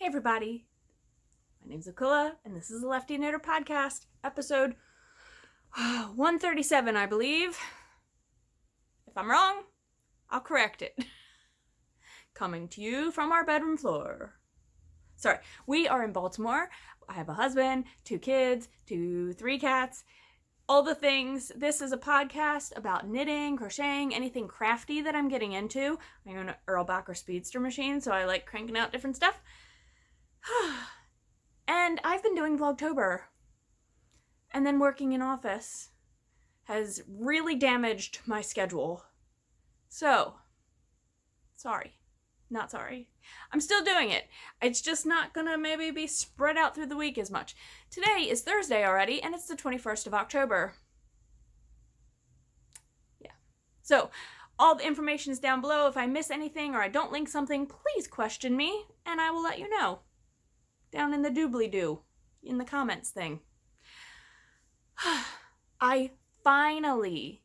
Hey everybody, my name's Aquila, and this is the Lefty Knitter Podcast, episode 137, I believe. If I'm wrong, I'll correct it. Coming to you from our bedroom floor. Sorry, we are in Baltimore. I have a husband, 2 kids, 3 cats, all the things. This is a podcast about knitting, crocheting, anything crafty that I'm getting into. I own an Erlbacher speedster machine, so I like cranking out different stuff. And I've been doing Vlogtober, and then working in office has really damaged my schedule. So, not sorry. I'm still doing it. It's just not gonna maybe be spread out through the week as much. Today is Thursday already, and it's the 21st of October. Yeah. So, all the information is down below. If I miss anything or I don't link something, please question me, and I will let you know. Down in the doobly-doo, in the comments thing. I finally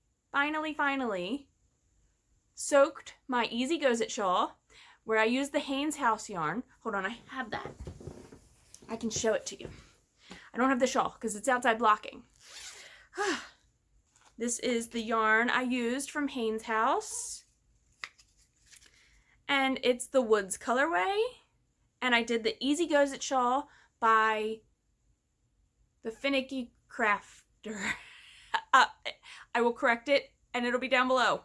soaked my Easy Goes It shawl, where I used the Haynes House yarn. Hold on, I have that. I can show it to you. I don't have the shawl because it's outside blocking. This is the yarn I used from Haynes House, and it's the Woods colorway. And I did the Easy Goes It shawl by the Finicky Crafter. I will correct it, and it'll be down below.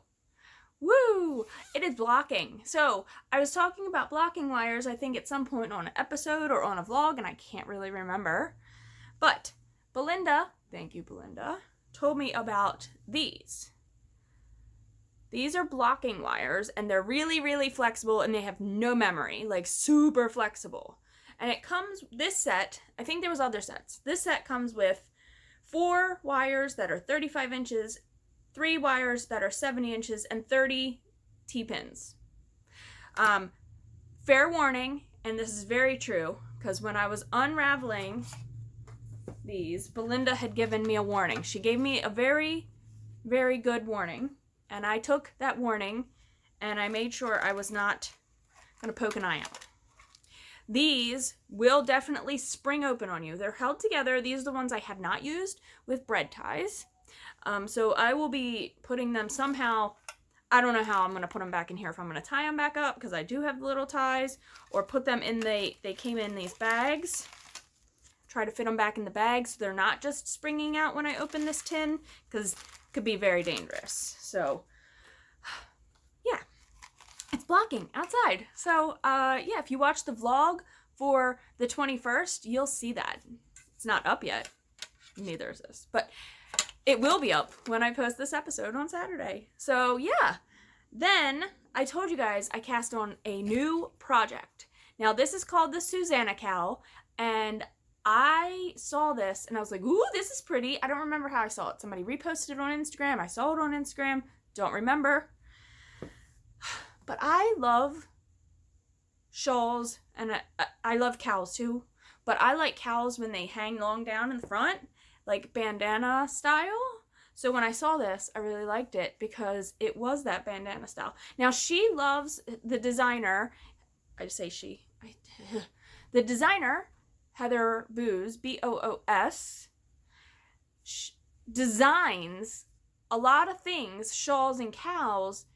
Woo! It is blocking. So, I was talking about blocking wires, I think at some point on an episode or on a vlog, and I can't really remember. But Belinda, thank you Belinda, told me about these. These are blocking wires, and they're really, really flexible, and they have no memory, like super flexible. And it comes, this set, I think there was other sets. This set comes with 4 wires that are 35 inches, 3 wires that are 70 inches, and 30 T-pins. Fair warning, and this is very true, because when I was unraveling these, Belinda had given me a warning. She gave me a very, very good warning. And I took that warning, and I made sure I was not going to poke an eye out. These will definitely spring open on you. They're held together. These are the ones I have not used with bread ties. So I will be putting them somehow. I don't know how I'm going to put them back in here. If I'm going to tie them back up, because I do have little ties, or put them in, they came in these bags. Try to fit them back in the bag so they're not just springing out when I open this tin, because could be very dangerous. So yeah, it's blocking outside. So yeah, if you watch the vlog for the 21st, you'll see that. It's not up yet, neither is this, but it will be up when I post this episode on Saturday. So yeah, then I told you guys I cast on a new project. Now this is called the Susanna Cow, and I saw this and I was like, ooh, this is pretty. I don't remember how I saw it. Somebody reposted it on Instagram. I saw it on Instagram. Don't remember. But I love shawls, and I love cowls too. But I like cowls when they hang long down in the front, like bandana style. So when I saw this, I really liked it because it was that bandana style. Now she loves, the designer, I just say she, the designer, Heather Boos, B-O-O-S, designs a lot of things, shawls and cowls,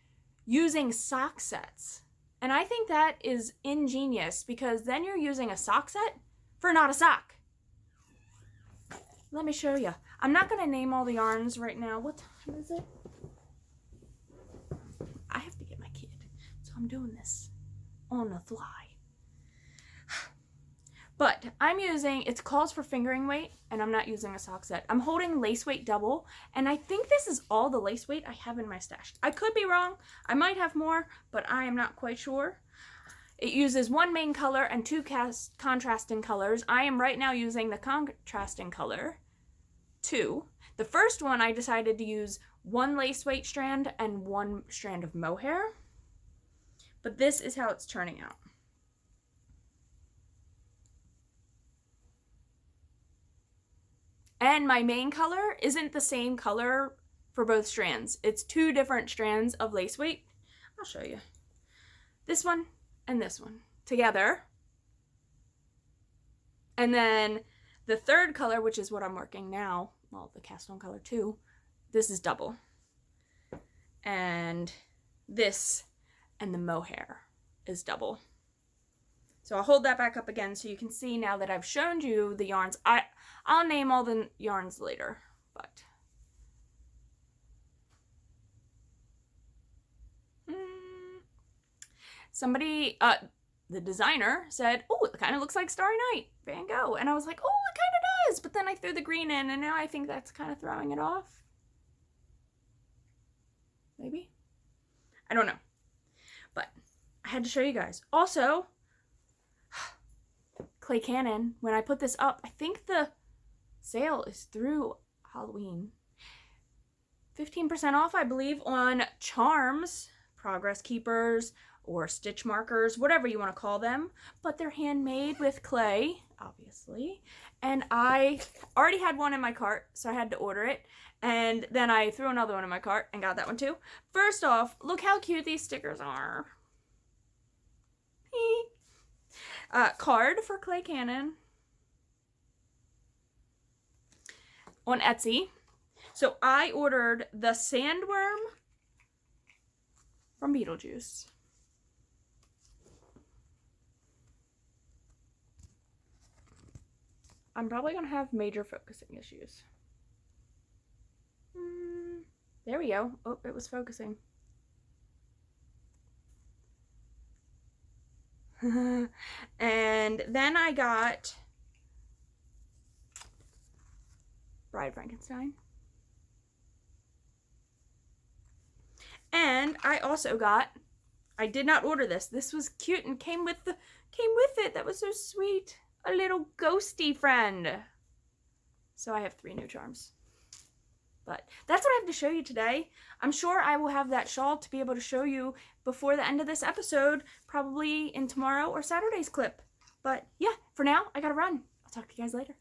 using sock sets. And I think that is ingenious, because then you're using a sock set for not a sock. Let me show you. I'm not going to name all the yarns right now. What time is it? I have to get my kid, so I'm doing this on the fly. But I'm using, it calls for fingering weight, and I'm not using a sock set. I'm holding lace weight double, and I think this is all the lace weight I have in my stash. I could be wrong. I might have more, but I am not quite sure. It uses 1 main color and 2 contrasting colors. I am right now using the contrasting color 2. The first one I decided to use 1 lace weight strand and 1 strand of mohair. But this is how it's turning out. And my main color isn't the same color for both strands. It's 2 different strands of lace weight. I'll show you. This one and this one together And then the third color, which is what I'm working now, well, the cast on color too, this is double. And this and the mohair is double. So I'll hold that back up again so you can see now that I've shown you the yarns. I'll name all the yarns later, but somebody, the designer said, oh, it kind of looks like Starry Night, Van Gogh. And I was like, oh, it kind of does. But then I threw the green in, and now I think that's kind of throwing it off. Maybe? I don't know. But I had to show you guys. Also, Clay Cannon, when I put this up, I think the sale is through Halloween. 15% off, I believe, on charms, progress keepers, or stitch markers, whatever you want to call them. But they're handmade with clay, obviously. And I already had one in my cart, so I had to order it. And then I threw another one in my cart and got that one too. First off, look how cute these stickers are. Card for Clay Cannon on Etsy. So I ordered the sandworm from Beetlejuice. I'm probably going to have major focusing issues. There we go. Oh, it was focusing. And then I got Bride Frankenstein. And I also got, I did not order this. This was cute and came with it. That was so sweet. A little ghosty friend. So I have 3 new charms. But that's what I have to show you today. I'm sure I will have that shawl to be able to show you before the end of this episode, probably in tomorrow or Saturday's clip. But yeah, for now, I gotta run. I'll talk to you guys later.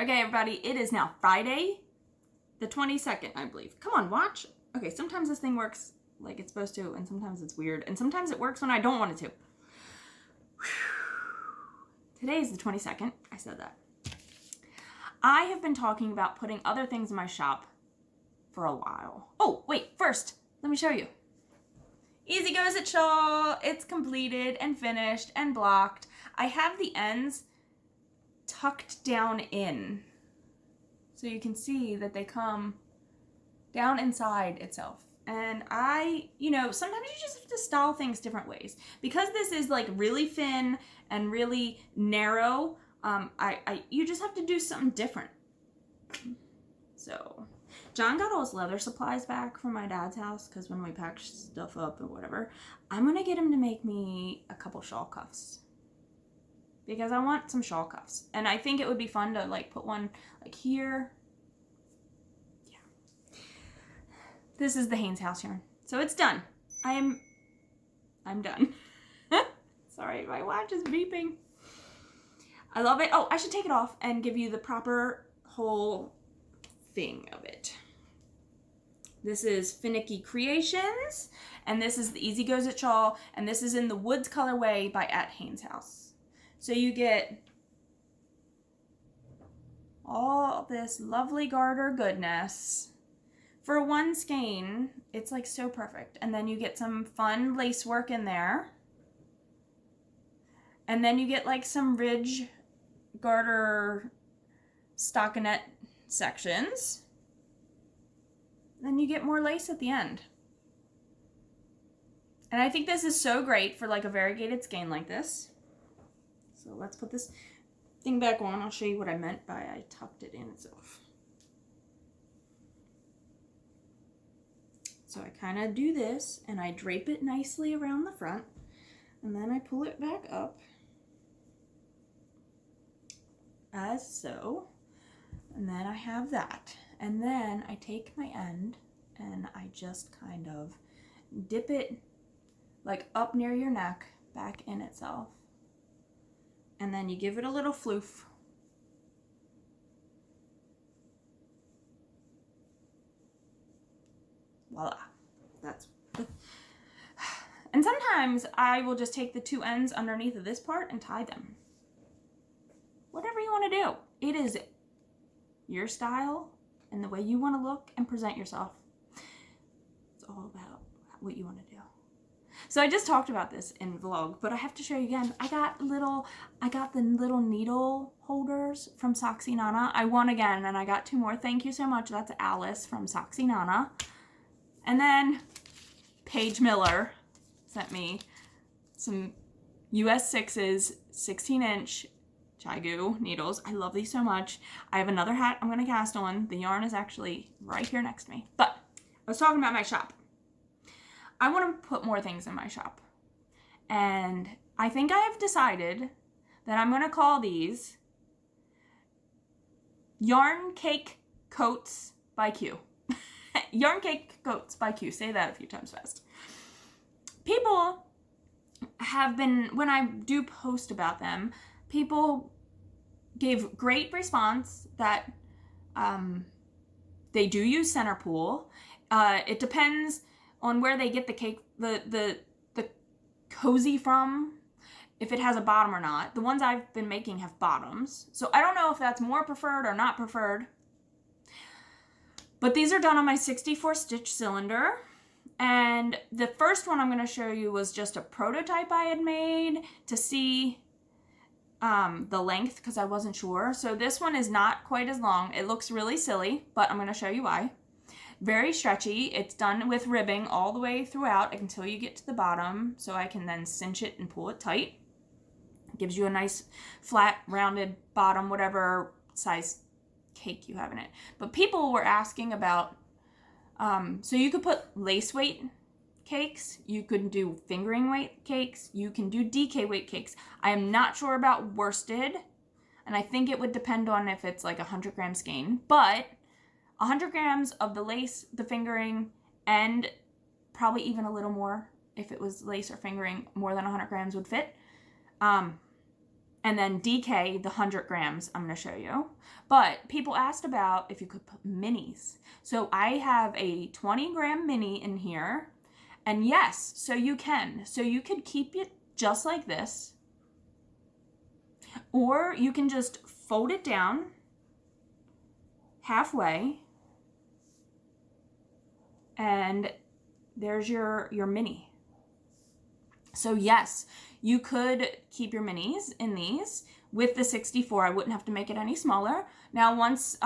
Okay, everybody, it is now Friday, the 22nd, I believe. Come on, watch. Okay, sometimes this thing works like it's supposed to, and sometimes it's weird, and sometimes it works when I don't want it to. Today is the 22nd. I said that. I have been talking about putting other things in my shop for a while. Oh, wait, first, let me show you. Easy Goes It shawl. It's completed and finished and blocked. I have the ends tucked down in, so you can see that they come down inside itself. And sometimes you just have to style things different ways. Because this is like really thin and really narrow, you just have to do something different. So, John got all his leather supplies back from my dad's house, because when we packed stuff up and whatever, I'm going to get him to make me a couple shawl cuffs. Because I want some shawl cuffs. And I think it would be fun to like put one like here. Yeah. This is the Haynes House yarn. So it's done. I'm done. Sorry, my watch is beeping. I love it. Oh, I should take it off and give you the proper whole thing of it. This is Finicky Creations, and this is the Easy Goes It shawl, and this is in the Woods colorway by Haynes House. So you get all this lovely garter goodness for one skein. It's like so perfect. And then you get some fun lace work in there. And then you get like some ridge garter stockinette sections. Then you get more lace at the end. And I think this is so great for like a variegated skein like this. So let's put this thing back on. I'll show you what I meant by I tucked it in itself. So I kind of do this and I drape it nicely around the front, and then I pull it back up as so, and then I have that, and then I take my end and I just kind of dip it like up near your neck back in itself. And then you give it a little floof. Voila. That's. And sometimes I will just take the 2 ends underneath of this part and tie them. Whatever want to do. It is your style and the way you want to look and present yourself. It's all about what you want to do. So I just talked about this in vlog, but I have to show you again. I got the little needle holders from Soxynana. I won again, and I got 2 more. Thank you so much. That's Alice from Soxynana. And then Paige Miller sent me some US 6s, 16-inch Chigu needles. I love these so much. I have another hat I'm going to cast on. The yarn is actually right here next to me. But I was talking about my shop. I want to put more things in my shop. And I think I have decided that I'm going to call these Yarn Cake Coats by Q. Yarn Cake Coats by Q. Say that a few times fast. People have been, when I do post about them, people gave great response that they do use center pull. It depends on where they get the cake, the cozy from, if it has a bottom or not. The ones I've been making have bottoms. So I don't know if that's more preferred or not preferred. But these are done on my 64 stitch cylinder. And the first one I'm going to show you was just a prototype I had made to see the length, because I wasn't sure. So this one is not quite as long. It looks really silly, but I'm going to show you why. Very stretchy. It's done with ribbing all the way throughout until you get to the bottom, so I can then cinch it and pull it tight. It gives you a nice flat rounded bottom, whatever size cake you have in it. But people were asking about, so you could put lace weight cakes, you could do fingering weight cakes, you can do DK weight cakes. I am not sure about worsted, and I think it would depend on if it's like 100 gram skein, but 100 grams of the lace, the fingering, and probably even a little more if it was lace or fingering, more than 100 grams would fit. And then DK, the 100 grams, I'm going to show you. But people asked about if you could put minis. So I have a 20 gram mini in here. And yes, so you can. So you could keep it just like this. Or you can just fold it down halfway. And there's your mini. So yes, you could keep your minis in these. With the 64, I wouldn't have to make it any smaller. Now, once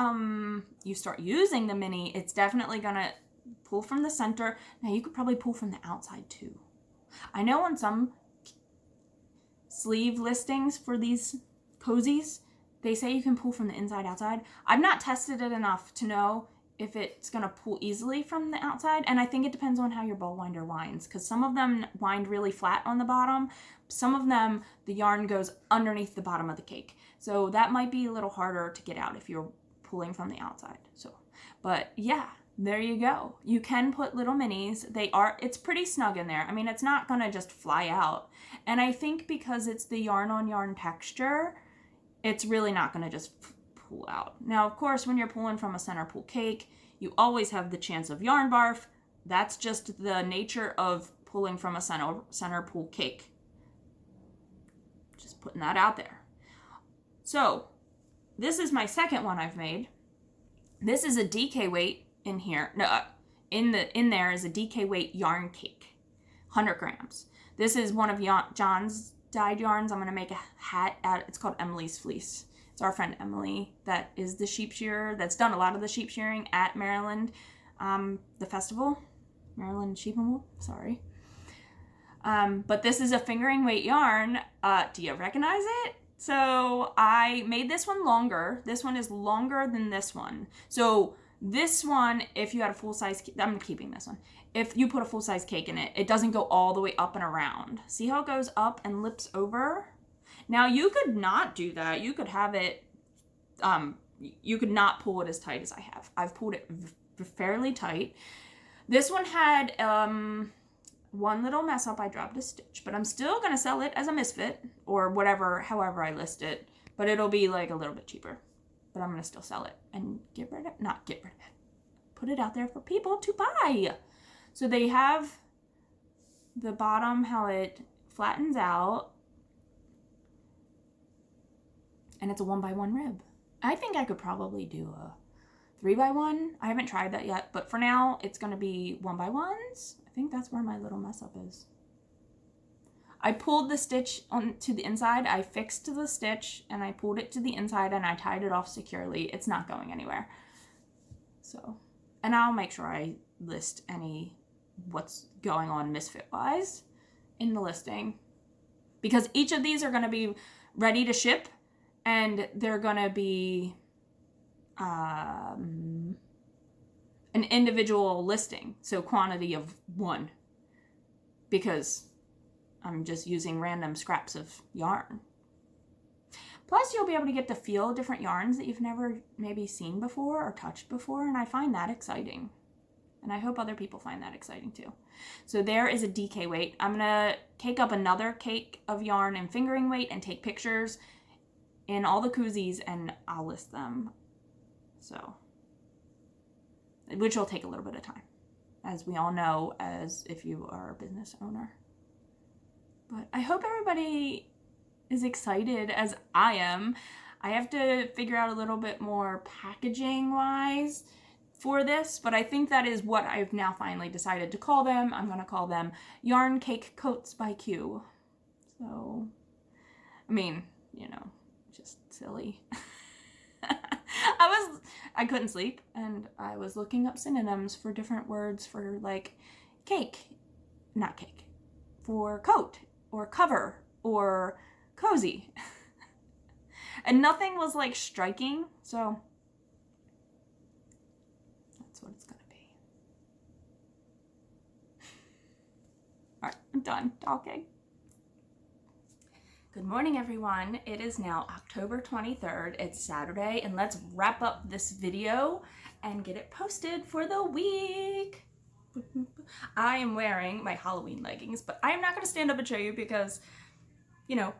you start using the mini, it's definitely gonna pull from the center. Now, you could probably pull from the outside too. I know on some sleeve listings for these cozies, they say you can pull from the inside outside. I've not tested it enough to know if it's going to pull easily from the outside, and I think it depends on how your ball winder winds, because some of them wind really flat on the bottom. Some of them, the yarn goes underneath the bottom of the cake. So that might be a little harder to get out if you're pulling from the outside. So, but yeah, there you go. You can put little minis. It's pretty snug in there. I mean, it's not going to just fly out. And I think because it's the yarn on yarn texture, it's really not going to just pull out. Now, of course, when you're pulling from a center pull cake, you always have the chance of yarn barf. That's just the nature of pulling from a center pull cake. Just putting that out there. So, this is my second one I've made. This is a DK weight in here. No, in there is a DK weight yarn cake, 100 grams. This is one of John's dyed yarns. I'm going to make a hat out. It's called Emily's Fleece. It's our friend Emily that is the sheep shearer that's done a lot of the sheep shearing at Maryland, the festival, Maryland Sheep and Wool, sorry. But this is a fingering weight yarn. Do you recognize it? So I made this one longer. This one is longer than this one. So this one, if you had a full-size, I'm keeping this one. If you put a full-size cake in it, it doesn't go all the way up and around. See how it goes up and lips over? Now, you could not do that. You could have it, you could not pull it as tight as I have. I've pulled it fairly tight. This one had one little mess up. I dropped a stitch, but I'm still going to sell it as a misfit or whatever, however I list it. But it'll be like a little bit cheaper. But I'm going to still sell it and not get rid of it. Put it out there for people to buy. So they have the bottom, how it flattens out. And it's a 1x1 rib. I think I could probably do a 3x1. I haven't tried that yet, but for now it's going to be 1x1s. I think that's where my little mess up is. I pulled the stitch onto the inside. I fixed the stitch and I pulled it to the inside and I tied it off securely. It's not going anywhere. So, and I'll make sure I list what's going on misfit wise in the listing, because each of these are going to be ready to ship and they're going to be an individual listing. So quantity of 1, because I'm just using random scraps of yarn. Plus, you'll be able to get to feel different yarns that you've never maybe seen before or touched before, and I find that exciting. And I hope other people find that exciting too. So there is a DK weight. I'm going to take up another cake of yarn and fingering weight and take pictures in all the koozies, and I'll list them. So, which will take a little bit of time, as we all know, as if you are a business owner. But I hope everybody is excited as I am. I have to figure out a little bit more packaging wise for this, but I think that is what I've now finally decided to call them. I'm going to call them Yarn Cake Coats by Q. So, I mean, you know, just silly. I couldn't sleep, and I was looking up synonyms for different words for like not cake, for coat or cover or cozy. And nothing was like striking, so that's what it's gonna be. All right, I'm done talking. Good morning, everyone. It is now October 23rd. It's Saturday, and let's wrap up this video and get it posted for the week. I am wearing my Halloween leggings, but I am not going to stand up and show you because, you know,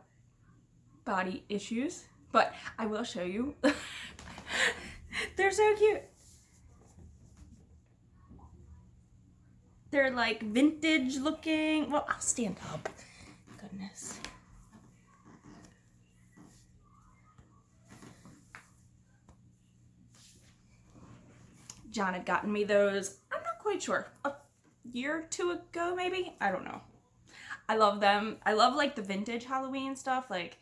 body issues. But I will show you. They're so cute. They're like vintage looking. Well, I'll stand up. Goodness. John had gotten me those, I'm not quite sure, a year or two ago maybe? I don't know. I love them. I love like the vintage Halloween stuff. Like,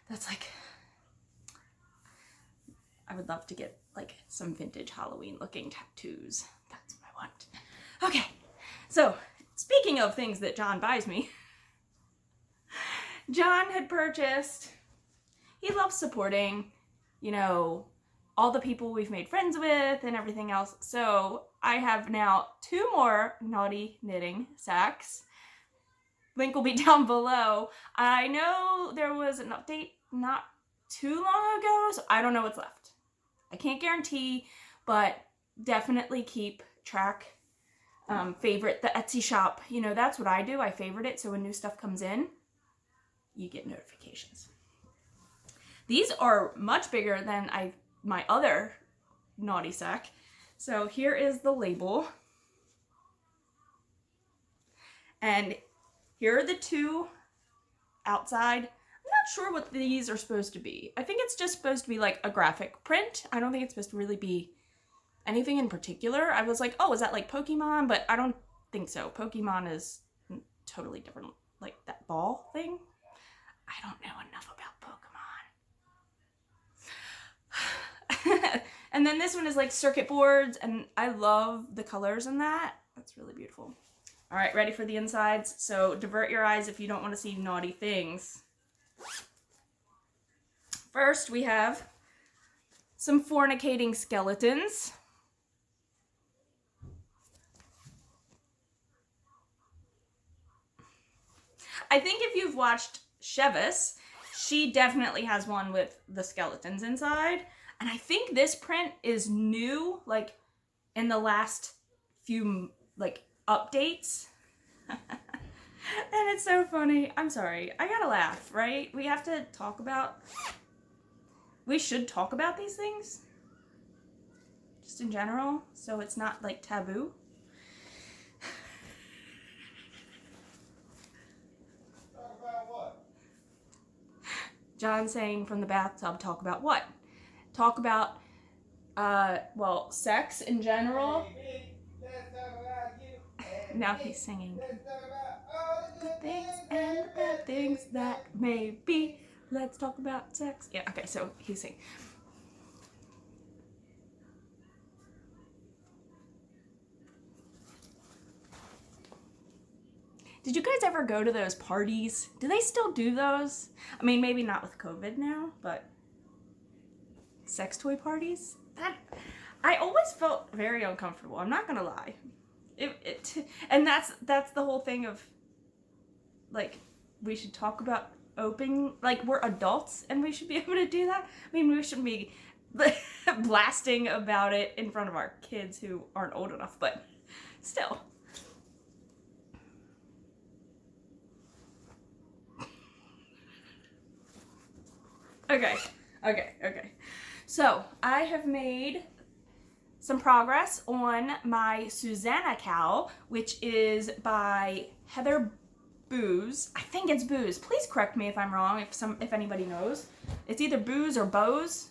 that's like, I would love to get like some vintage Halloween looking tattoos. That's what I want. Okay, so speaking of things that John buys me, John had purchased, he loves supporting, you know, all the people we've made friends with and everything else. So I have now 2 more Naughty Knitting sacks. Link will be down below. I know there was an update not too long ago, so I don't know what's left. I can't guarantee, but definitely keep track. Favorite the Etsy shop. You know, that's what I do. I favorite it, so when new stuff comes in, you get notifications. These are much bigger than my other Naughty sack. So here is the label. And here are the 2 outside. I'm not sure what these are supposed to be. I think it's just supposed to be like a graphic print. I don't think it's supposed to really be anything in particular. I was like, oh, is that like Pokemon? But I don't think so. Pokemon is totally different, like that ball thing. I don't know enough about Pokemon. And then this one is like circuit boards, and I love the colors in that. That's really beautiful. All right, ready for the insides? So divert your eyes if you don't want to see naughty things. First, we have some fornicating skeletons. I think if you've watched Chevis, she definitely has one with the skeletons inside. And I think this print is new, like in the last few like updates. And it's so funny. I'm sorry. I gotta laugh, right? We have to talk about, we should talk about these things just in general, so it's not like taboo. John saying from the bathtub, talk about what? Talk about, well, sex in general. Now he's singing. Good things and the bad things that may be. Let's talk about sex. Yeah, okay, so he's singing. Did you guys ever go to those parties? Do they still do those? I mean, maybe not with COVID now, but sex toy parties? I always felt very uncomfortable. I'm not gonna lie. And that's the whole thing of, like, we should talk about opening, like, we're adults and we should be able to do that. I mean, we shouldn't be blasting about it in front of our kids who aren't old enough, but still. Okay. So, I have made some progress on my Susanna Cow, which is by Heather Booze. I think it's Booze. Please correct me if I'm wrong, if anybody knows. It's either Booze or Bose.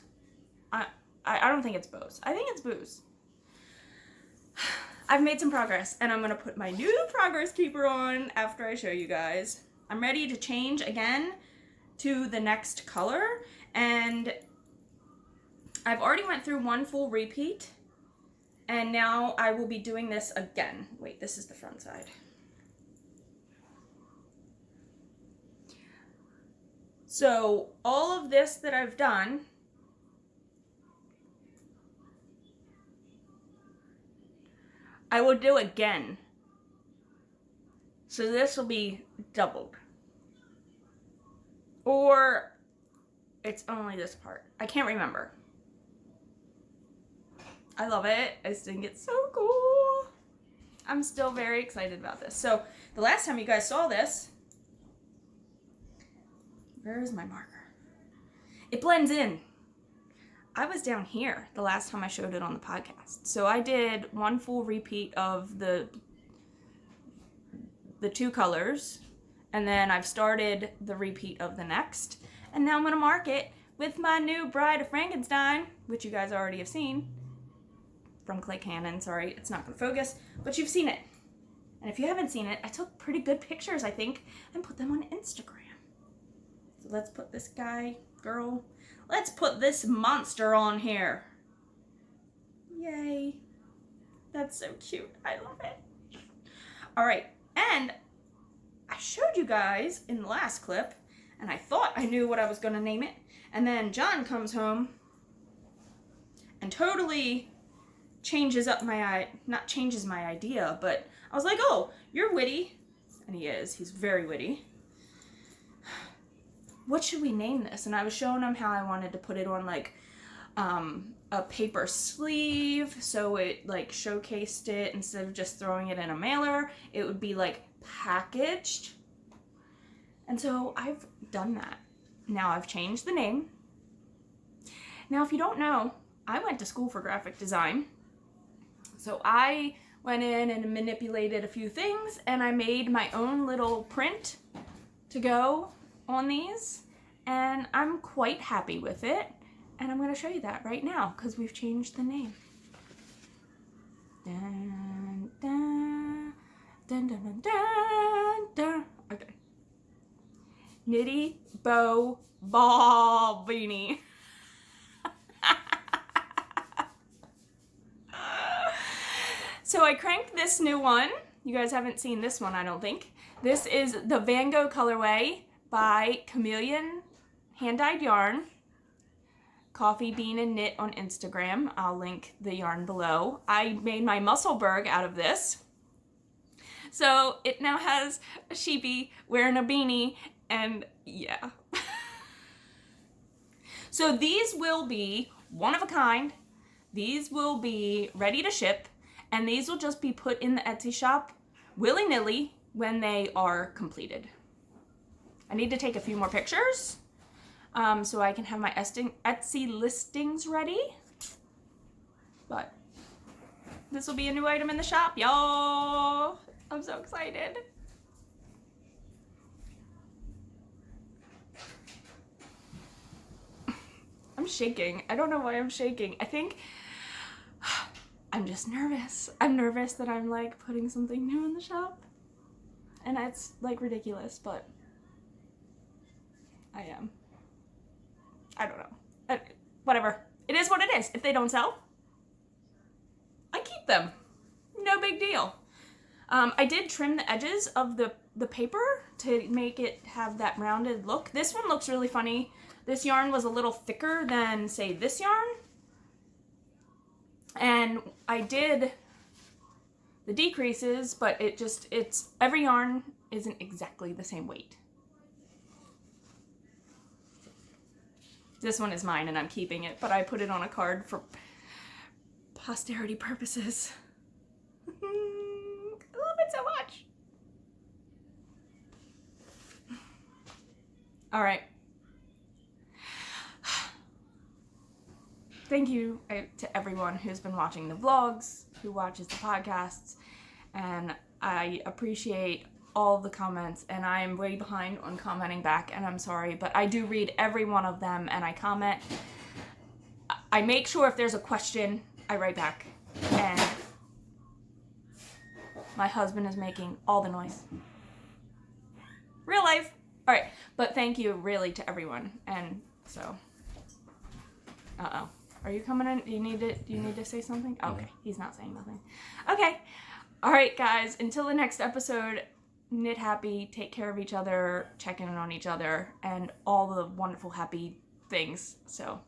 I don't think it's Bose. I think it's Booze. I've made some progress, and I'm going to put my new progress keeper on after I show you guys. I'm ready to change again to the next color, and I've already went through one full repeat, and now I will be doing this again. Wait, this is the front side. So all of this that I've done, I will do again. So this will be doubled. Or it's only this part. I can't remember. I love it. I just think it's so cool. I'm still very excited about this. So the last time you guys saw this, where is my marker? It blends in. I was down here the last time I showed it on the podcast. So I did one full repeat of the two colors, and then I've started the repeat of the next, and now I'm going to mark it with my new Bride of Frankenstein, which you guys already have seen from Clay Cannon. Sorry, it's not going to focus, but you've seen it. And if you haven't seen it, I took pretty good pictures, I think, and put them on Instagram. So let's put this guy, girl, let's put this monster on here. Yay. That's so cute. I love it. All right, and I showed you guys in the last clip, and I thought I knew what I was going to name it, and then John comes home and totally changes up not changes my idea, but I was like, oh, you're witty, and he is. He's very witty. What should we name this? And I was showing him how I wanted to put it on, like, a paper sleeve, so it, like, showcased it instead of just throwing it in a mailer. It would be, like, packaged. And so I've done that. Now I've changed the name. Now, if you don't know, I went to school for graphic design. So I went in and manipulated a few things, and I made my own little print to go on these, and I'm quite happy with it, and I'm going to show you that right now because we've changed the name. Dun, dun, dun, dun, dun, dun, dun. Okay. Nitty Bow Ball Beanie. So I cranked this new one. You guys haven't seen this one, I don't think. This is the Van Gogh colorway by Kameleon hand-dyed yarn. Coffee Bean and Knit on Instagram. I'll link the yarn below. I made my Musselburgh out of this. So it now has a sheepy wearing a beanie, and yeah. So these will be one of a kind. These will be ready to ship, and these will just be put in the Etsy shop willy-nilly when they are completed. I need to take a few more pictures so I can have my Etsy listings ready. But this will be a new item in the shop, y'all. I'm so excited. shaking. I don't know why I'm shaking. I think I'm just nervous. I'm nervous that I'm like putting something new in the shop. And it's like ridiculous, but I am. I don't know. Whatever. It is what it is. If they don't sell, I keep them. No big deal. I did trim the edges of the paper to make it have that rounded look. This one looks really funny. This yarn was a little thicker than, say, this yarn. And I did the decreases, but it's every yarn isn't exactly the same weight. This one is mine and I'm keeping it, but I put it on a card for posterity purposes. I love it so much. All right. Thank you to everyone who's been watching the vlogs, who watches the podcasts, and I appreciate all the comments, and I am way behind on commenting back, and I'm sorry, but I do read every one of them, and I comment. I make sure if there's a question, I write back, and my husband is making all the noise. Real life. All right, but thank you really to everyone, and so, Are you coming in? Do you need to say something? Okay, he's not saying nothing. Okay. All right, guys, until the next episode, knit happy, take care of each other, check in on each other, and all the wonderful happy things. So